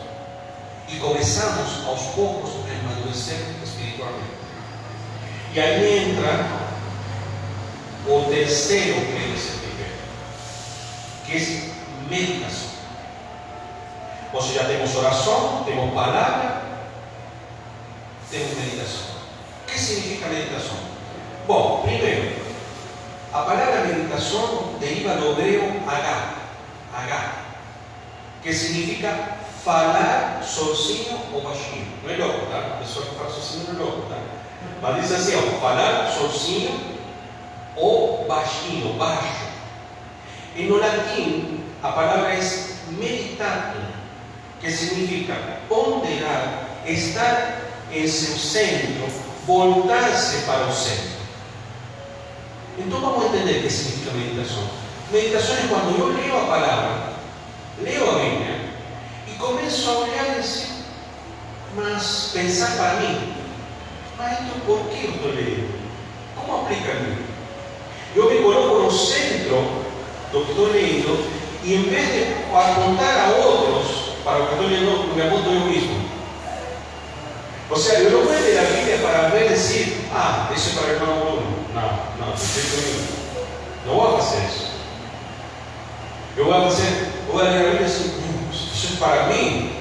E começamos aos poucos a amadurecer espiritualmente. E aí entra o terceiro que esse nível, que é meditação. Ou seja, temos oração, temos palavra, temos meditação. O que significa meditação? Bom, primeiro, a palavra meditação deriva do grego H, que significa falar sozinho ou baixinho. Não é louco, tá? A pessoa que fala sozinho não é louco, tá? Mas diz assim, ó, falar sozinho ou baixinho, baixo. E no latim, a palavra é meditatum, que significa ponderar, estar em seu centro, voltar-se para o centro. Então vamos entender o que significa meditação. Meditação é quando eu leio a palavra, leio a Bíblia e começo a olhar e dizer, mas pensar para mim, mas então por que eu estou lendo? Como aplica a mim? Eu me coloco no centro do que estou lendo e em vez de apontar a outros para o que estou lendo, me aponto eu mesmo. Ou seja, eu não vou ler a Bíblia para ver e dizer, isso é para o irmão Bruno. Não, de jeito nenhum. Não vou fazer isso. Eu vou ler a Bíblia assim, isso é para mim.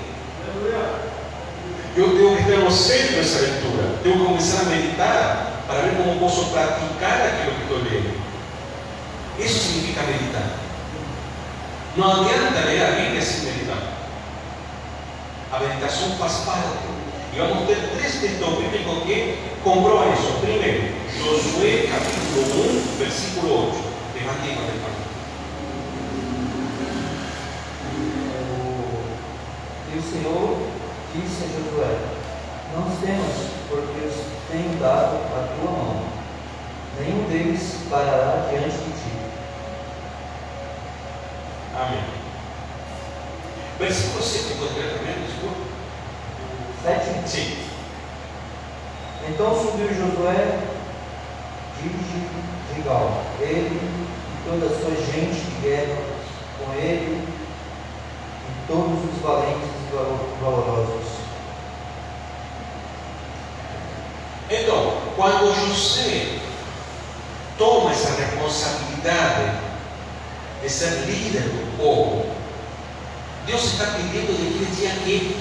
Eu tenho que estar no centro dessa leitura. Tenho que começar a meditar para ver como posso praticar aquilo que estou lendo. Isso significa meditar. Não adianta ler a Bíblia sem meditar. A meditação faz parte. E vamos ter 3 textos bíblicos que comprovam isso. Primeiro, Josué capítulo 1, versículo 8. Levante aí para ver. E o Senhor disse a Josué: não temas, porque os tenho dado à tua mão. Nenhum deles parará diante de ti. Amém. Versículo 7, concretamente, desculpa. 7? Sim. Então subiu Josué de Gilgal, ele e toda a sua gente de guerra com ele e todos os valentes e valorosos. Então, quando José toma essa responsabilidade de ser líder do povo, Deus está pedindo de que ele tinha que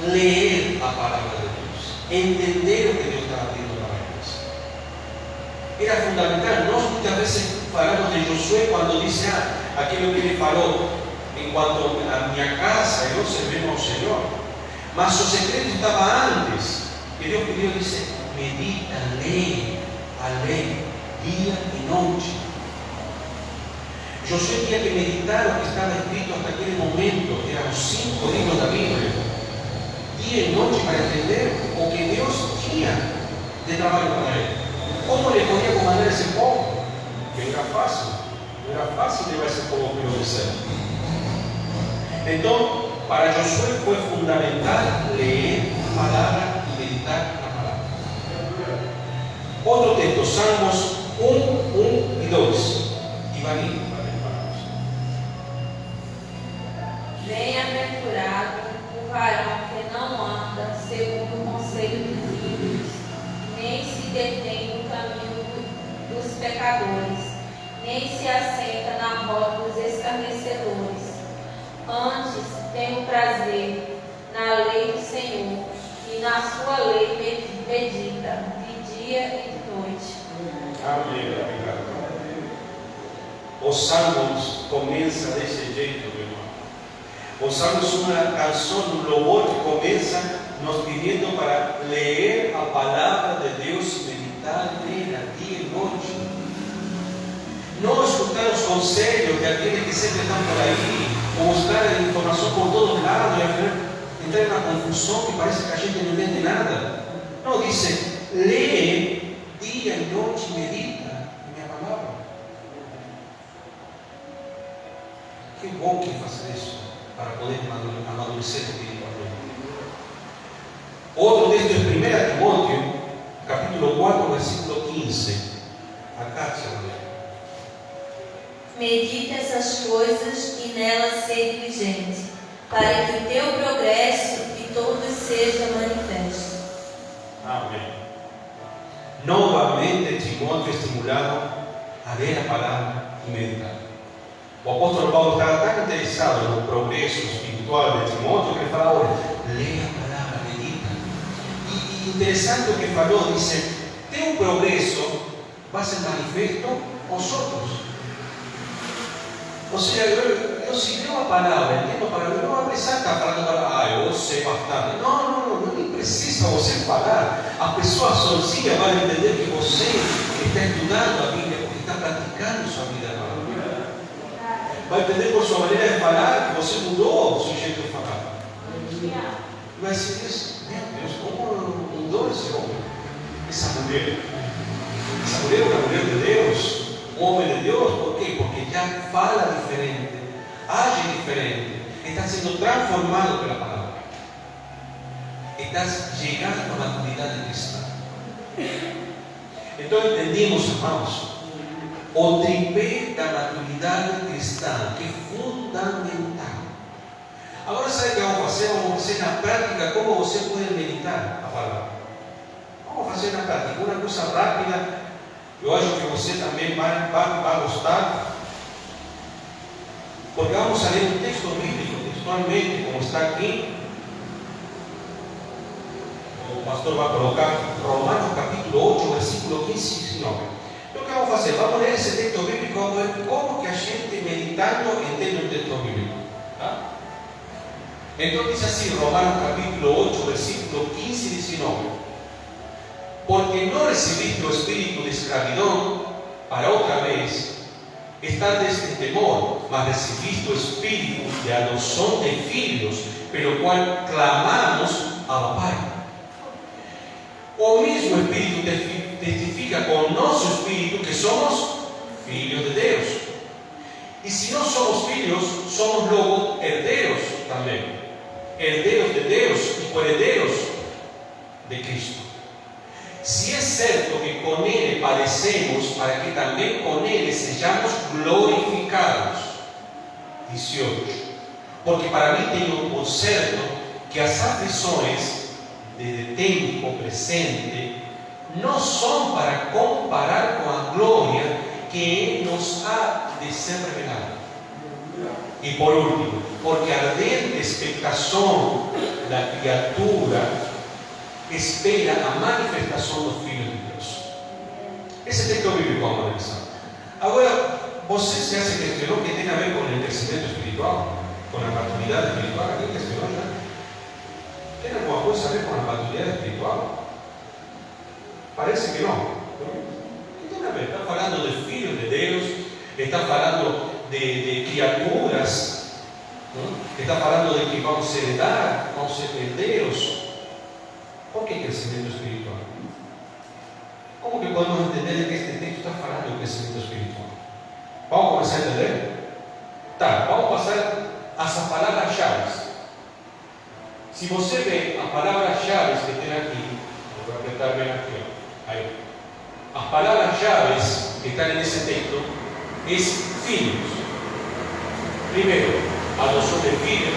ler a palavra de Deus, entender o que Deus estava pedindo para eles. Era fundamental. Nós muitas vezes falamos de Josué quando diz, aquilo que ele falou, em quanto a minha casa, eu servirei ao Senhor. Mas o segredo estava antes, que Deus pediu, disse, medita, lê, dia e noite. Josué tinha que meditar o que estava escrito até aquele momento, que eram os 5 livros da Bíblia, dia e noite, para entender o que Deus tinha de trabalho para ele. Como ele podia comandar esse povo? Que era fácil, não era fácil levar esse povo para o deserto. Então, para Josué foi fundamental ler a palavra e meditar na palavra. Outro texto, Salmos 1 e 2. Ivani. Bem-aventurado o varão que não anda segundo o conselho dos ímpios, nem se detém no caminho dos pecadores, nem se assenta na roda dos escarnecedores. Antes tem o prazer na lei do Senhor, e na sua lei medita de dia e de noite. Amém, obrigado. Os Salmos começam desse jeito, meu irmão. Os Salmos são uma canção, um louvor que começa nos pedindo para ler a palavra de Deus e meditar nela dia e noite. Não escutar os conselhos de aqueles que sempre estão por aí, ou buscar informação por todos lados, e entrar na confusão que parece que a gente não entende nada. Não, diz, lê dia e noite, medita na minha palavra. Que bom que faça isso, para poder amadurecer espiritualmente. Outro texto é 1 Timóteo, capítulo 4, versículo 15. A Cátia, Medita essas coisas e nelas ser diligente, para que o teu progresso e todos sejam manifestos. Amém. Novamente Timóteo é estimulado a ler a palavra e meditar. O apóstolo Paulo estava tão interessado no progresso espiritual de Timóteo que ele fala, olha, leia a palavra, medita. E interessante o que falou, disse, teu progresso vai ser manifesto aos outros. Ou seja, eu se leio a palavra, entendo a palavra, não vai precisar estar falando, eu sei bastante. Não, nem precisa você falar. A pessoa sozinha vai entender que você está estudando a Bíblia, porque está praticando sua vida na Bíblia. Vai entender por sua maneira de falar que você mudou o seu jeito de falar. E vai ser isso, meu Deus, como mudou esse homem? Essa mulher é uma mulher de Deus. Um homem de Deus, por quê? Porque já fala diferente, age diferente, está sendo transformado pela palavra, está chegando à maturidade cristã. Então entendimos, irmãos, o tripé da maturidade cristã, que é fundamental. Agora sabe o que vamos fazer? Vamos fazer na prática como você pode meditar a palavra. Vamos fazer na prática, uma coisa rápida. Eu acho que você também vai gostar, porque vamos a ler um texto bíblico, textualmente, como está aqui. O pastor vai colocar Romanos capítulo 8, versículo 15 e 19. Então o que vamos fazer? Vamos ler esse texto bíblico, vamos ver como que a gente meditando entende o texto bíblico. Tá? Então diz assim, Romanos capítulo 8, versículo 15 e 19. Porque no recibiste o espíritu de escravidão para outra vez estar en temor, mas recibiste o espíritu de adopção de filhos, pelo qual clamamos ao Pai. O mesmo espíritu testifica com o nosso espírito que somos filhos de Deus. E se não somos filhos, somos logo herdeiros também. Herdeiros de Deus e co-herdeiros de Cristo. Se é certo que com Ele padecemos, para que também com Ele sejamos glorificados. 18. Porque para mim tenho por certo que as aflições de tempo presente não são para comparar com a glória que nos há de ser revelada. E por último, porque a ardente expectação da criatura espera a manifestação do Filho de Deus. Esse texto bíblico vamos analisar. Você se hace questionó que tiene a ver con el crecimiento espiritual, con la maturidad espiritual. ¿Alguien questionó ya? ¿Tiene alguna cosa a ver con la maturidad espiritual? Parece que no. ¿Qué tiene a ver? Está hablando de filhos de Dios, está hablando de criaturas, ¿no? Está hablando de que vamos a heredar, vamos a ser herederos. ¿Por qué crecimiento espiritual? ¿Cómo que podemos entender que este texto está hablando de crecimiento espiritual? Vamos a comenzar a entender. Tá, vamos pasar a esas palavras-chave. Se você vê as palavras-chave que tem aqui, vou apertar bem aqui, ó. Aí. As palavras-chave que estão nesse texto é filhos. Primeiro, adoção de filhos,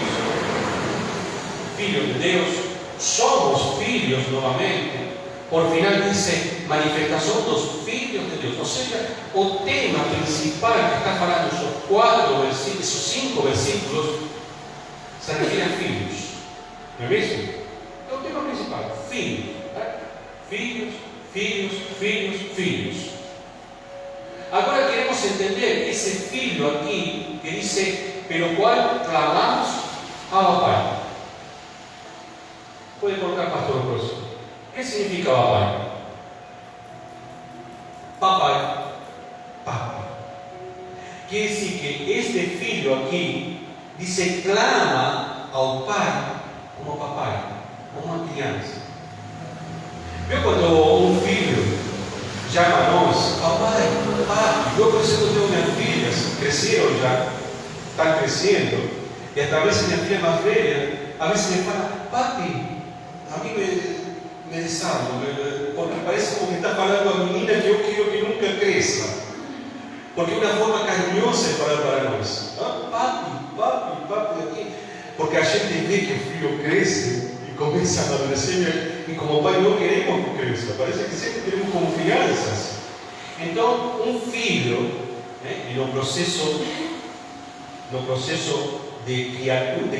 filhos de Deus, somos filhos novamente. Por final dice manifestação dos filhos de Deus. Ou seja, o tema principal que está falando esos 5 versículos se refere a filhos. Não é mesmo? É o tema principal. Filhos. Filhos, filhos, filhos, filhos. Agora queremos entender esse filho aqui que diz, pelo qual clamamos ao Pai. Pode colocar, pastor, o próximo. ¿Qué significa papai? Papai, papi. Quiere decir que este filho aquí dice, clama ao pai como papai, como uma criança. Viu quando um filho chama a nós, papai, papi? Eu, por exemplo, tenho minhas filhas, cresceram já, estão crescendo, e através minha filha mais velha, a vezes me fala, papi, a mim me desarmo, porque parece como que está falando a menina que eu quero que nunca cresça, porque uma forma carinhosa de falar para nós, papi, papi, papi, aqui, porque a gente vê que o filho cresce e começa a amadurecer, e como pai não queremos que cresça, parece que sempre queremos como crianças. Então, um filho, né, no processo de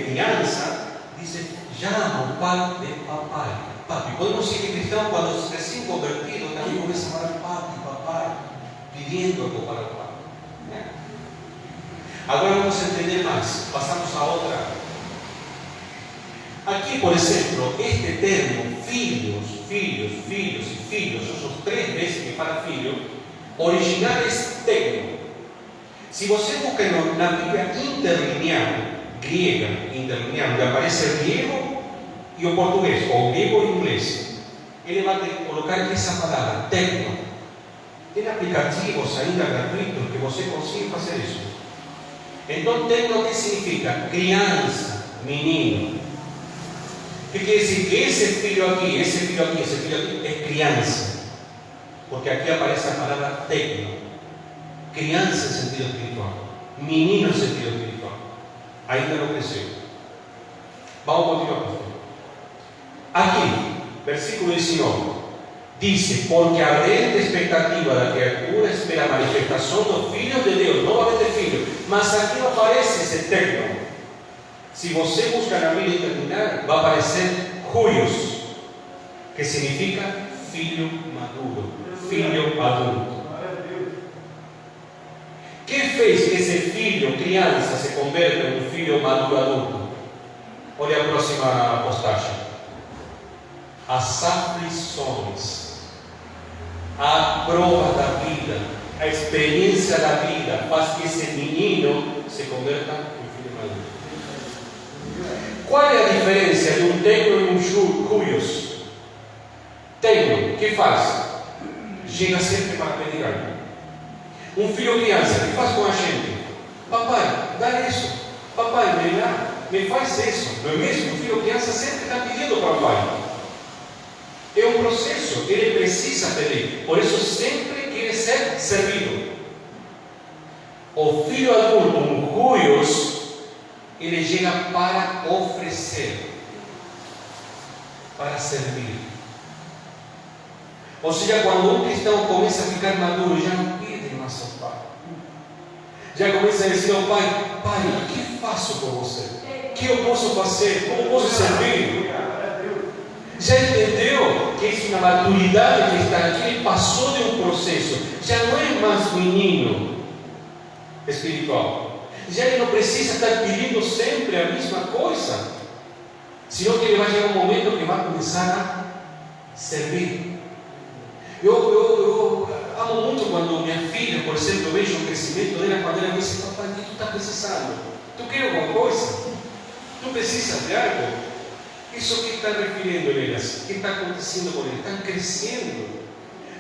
criança, diz, chama o pai de papai. Papi, podemos ser que cristãos, quando se recém convertidos, também começam a falar papi, papai, pedindo algo para o pai. Né? Agora vamos entender mais. Passamos a outra. Aqui, por exemplo, este termo, filhos, filhos, filhos e filhos, são 3 vezes que fala filho, original é tecno. Se você busca na Bíblia interlinear, grega, interlinear, onde aparece o griego e o português, ou grego e inglês, ele vai colocar aqui essa palavra, tecno. Tem aplicativos ainda gratuitos que você consegue fazer isso. Então, tecno, o que significa? Criança, menino. O que quer dizer? Que esse filho aqui, esse filho aqui, esse filho aqui é criança. Porque aqui aparece a palavra tecno. Criança em sentido espiritual. Menino em sentido espiritual. Ainda não cresceu. Vamos continuar, pastor. Aqui, versículo 19, diz, porque a ardente expectativa da criatura espera a manifestação do Filho de Deus, novamente filho, mas aqui não aparece esse termo. Se você buscar na Bíblia interlinear, vai aparecer huios, que significa filho maduro, filho adulto. Quem fez que esse filho, criança, se converta em um filho maduro adulto? Olha a próxima postagem. As aflições, a prova da vida, a experiência da vida faz que esse menino se converta em filho maduro. Qual é a diferença de um tecno e um huios? Tecno, o que faz? Chega sempre para pedir algo. Um filho criança, o que faz com a gente? Papai, dá isso. Papai, me faz isso. Não é mesmo? O filho criança sempre está pedindo para o pai. É um processo, ele precisa pedir. Por isso sempre quer ser servido. O filho adulto, um huios, ele chega para oferecer, para servir. Ou seja, quando um cristão começa a ficar maduro, já não pede mais ao pai. Já começa a dizer ao pai, pai, o que faço por você? O que eu posso fazer? Como posso servir? Já entendeu que isso na maturidade que está aqui, ele passou de um processo. Já não é mais menino. espiritual. Já ele não precisa estar pedindo sempre a mesma coisa, senão que ele vai chegar um momento que vai começar a servir. Eu amo muito quando minha filha, por exemplo, vejo o crescimento dela, quando ela diz: papai, o que tu está precisando? Tu quer alguma coisa? Tu precisas de algo? Isso que está referindo elas, o que está acontecendo com elas? Estão crescendo.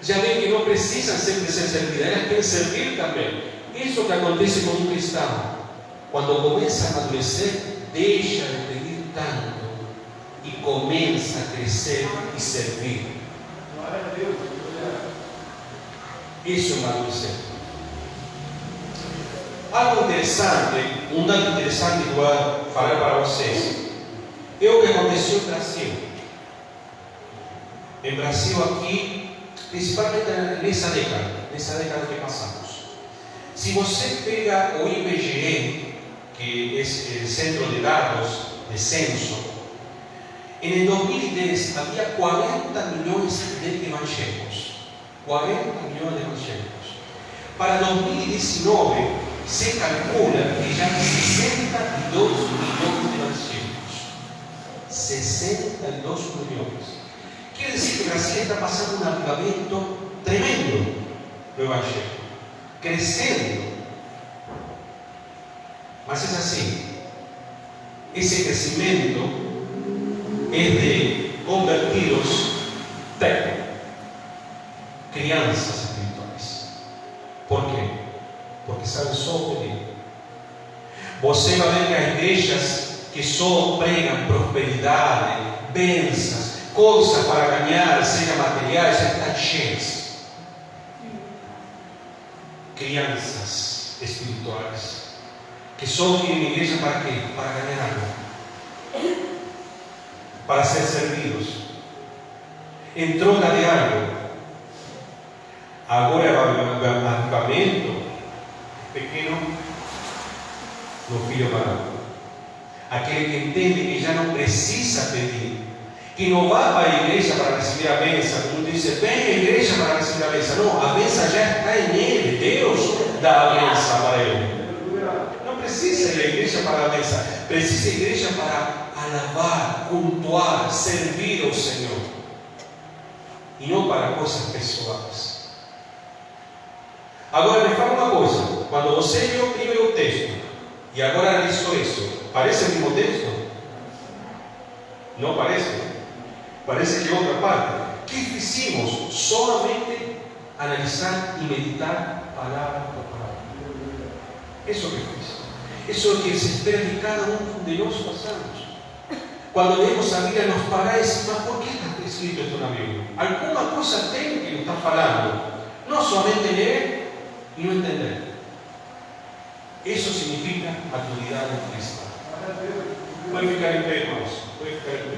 Já vem que não precisam sempre ser servidas, elas querem servir também. Isso que acontece com um cristão. Quando começa a amadurecer, deixa de pedir tanto e começa a crescer e servir. Isso é amadurecer. Algo interessante, um dado interessante que eu vou falar para vocês, é o que aconteceu no Brasil. Em Brasil aqui, principalmente nessa década que passamos. Se você pega o IBGE, que é o Centro de Dados de Censo, em 2010 havia 40 milhões de evangélicos. 40 milhões de evangélicos. Para 2019, se calcula que já há 62 milhões de evangélicos. 62 milhões. Quer dizer que o Brasil está passando um avivamento tremendo do evangelho, crescendo. Mas é assim, esse crescimento é de convertidos crianças espirituais. Por quê? Porque sabem só pedir. Você vai ver que há igrejas que só pregam prosperidade, bênçãos, coisas para ganhar, seja materiais, estão cheias. Crianças espirituais que só vêm à igreja para quê? Para ganhar algo, para ser servidos, em troca de algo. Agora o avivamento pequeno no filho amado, aquele que entende que já não precisa pedir, que não vai para a igreja para receber a bênção, como diz: vem à igreja para receber a bênção. Não, a bênção já está em ele. Deus dá a bênção para ele. Não precisa ir à igreja para a bênção, precisa ir à igreja para alabar, cultuar, servir ao Senhor, e não para coisas pessoais. Agora me fala uma coisa: quando você leu primeiro o texto e agora analisou isso, parece o mesmo texto? Não parece? Parece que é outra parte. O que fizemos? Solamente analisar e meditar palavra por palavra. Isso é o que fiz. Isso é o que se espera de cada um de nós façamos. Quando lemos a Bíblia, nos parece: mas por que está escrito isso na Bíblia? Alguma coisa tem que nos está falando. Não somente ler e não entender. Isso significa maturidade cristã. Pode ficar em pé, irmãos. Pode ficar em pé.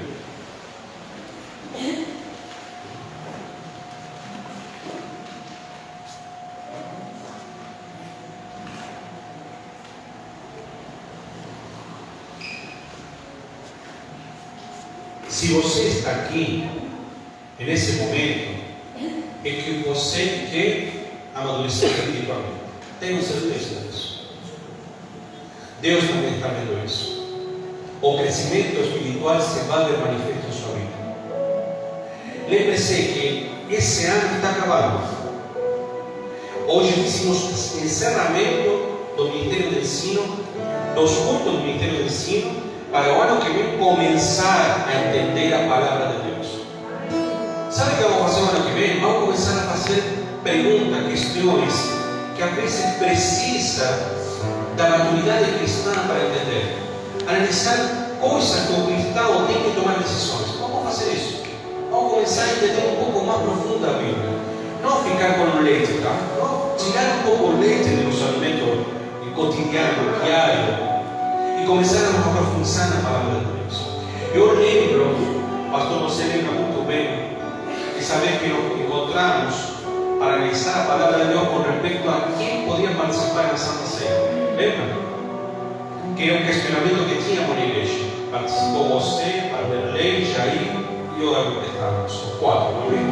Se você está aqui, nesse momento, é que você quer amadurecer espiritualmente. Tenho certeza disso. Deus também está vendo isso. O crescimento espiritual se vai ver manifesto em sua vida. Lembre-se que esse ano está acabando. Hoje fizemos encerramento do Ministério do Ensino, dos cultos do Ministério do Ensino, para o ano que vem começar a entender a palavra de Deus. Sabe o que vamos fazer o ano que vem? Vamos começar a fazer perguntas, questões, que às vezes precisa da maturidade cristã para entender. Analisar coisas que o cristão tem que tomar decisões. Vamos fazer isso. Vamos começar a entender um pouco mais profundo a Bíblia. Não ficar com o leite, tá? Não, tirar um pouco o leite do nosso alimento cotidiano, diário, e começar a aprofundar na palavra de Deus. Eu lembro, pastor, você lembra muito bem, de saber que nos encontramos para analisar a palavra de Deus com respeito a quem podia participar da Santa Ceia. Lembra? Que era um questionamento que tínhamos na igreja. Participou você, Alberlei, Jair e o Gabriel. Estávamos, os quatro, não é mesmo?